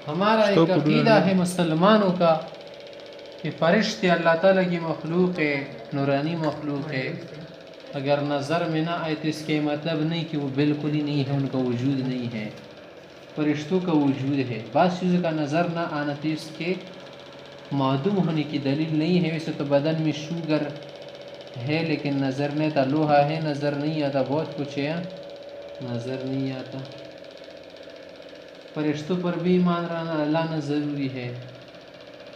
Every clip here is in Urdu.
ہمارا ایک عقیدہ ہے مسلمانوں کا کہ فرشتے اللہ تعالیٰ کی مخلوق ہے، نورانی مخلوق ہے. اگر نظر میں نہ آئے تو اس کے مطلب نہیں کہ وہ بالکل ہی نہیں ہے، ان کا وجود نہیں ہے. فرشتوں کا وجود ہے. بعض چیزوں کا نظر نہ آنا تو اس کے معدوم ہونے کی دلیل نہیں ہے. ویسے تو بدن میں شوگر ہے لیکن نظر نہیں آتا، لوہا ہے نظر نہیں آتا، بہت کچھ ہے نظر نہیں آتا. فرشتوں پر بھی ایمان لانا ضروری ہے.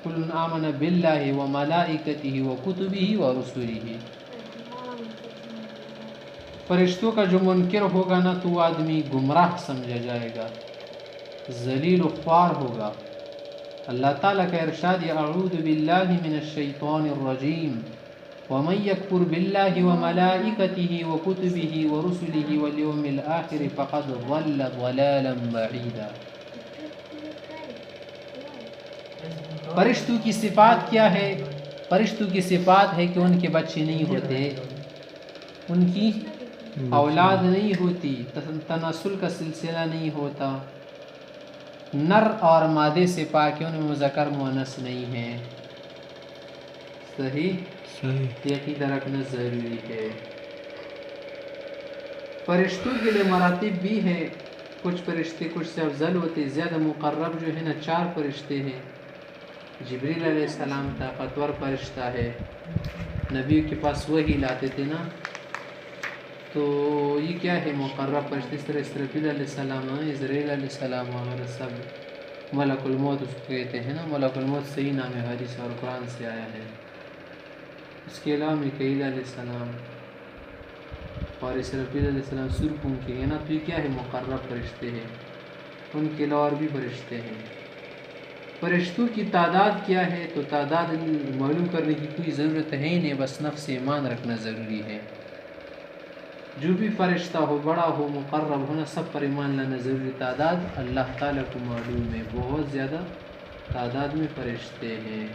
کل آمن باللہ و ملائکتہ و کتبہ و رسولہ. فرشتوں کا جو منکر ہوگا نا تو آدمی گمراہ سمجھا جائے گا، ذلیل و خوار ہوگا. اللہ تعالیٰ کا ارشاد اعوذ باللہ من الشیطان الرجیم ومن یکفر باللہ وملائکتہ وکتبہ ورسلہ والیوم الآخر فقد ضل ضلالا بعیدا. فرشتوں کی صفات کیا ہے؟ فرشتوں کی صفات ہے کہ ان کے بچے نہیں ہوتے، ان کی اولاد نہیں ہوتی، تناسل کا سلسلہ نہیں ہوتا، نر اور مادے سے پاک، ان میں مذکر مؤنث نہیں ہے. صحیح یہ عقیدہ رکھنا ضروری ہے. فرشتوں کے لیے مراتب بھی ہے. کچھ فرشتے کچھ سے افضل ہوتے. زیادہ مقرب جو ہے نا 4 فرشتے ہیں. جبریل علیہ السلام طاقتور فرشتہ ہے، نبیوں کے پاس وہی لاتے تھے نا، تو یہ کیا ہے مقرب فرشتے. اس طرح اسرافیل علیہ السلام، عزرائیل علیہ السلام وغیرہ سب. ملک الموت اس کو کہتے ہیں نا، ملک الموت صحیح نام ہے، حدیث اور قرآن سے آیا ہے. اس کے علاوہ میکائیل علیہ السلام اور اسرافیل علیہ السلام سر پھونکیں گے نا، تو یہ کیا ہے مقرب فرشتے ہیں. ان کے علاوہ اور بھی فرشتے ہیں. فرشتوں کی تعداد کیا ہے؟ تو تعداد معلوم کرنے کی کوئی ضرورت ہے ہی نہیں، بس نفس ایمان رکھنا ضروری ہے. جو بھی فرشتہ ہو، بڑا ہو مقرب ہونا، سب پر ایمان لانا ضروری. تعداد اللہ تعالیٰ کو معلوم ہے، بہت زیادہ تعداد میں فرشتے ہیں.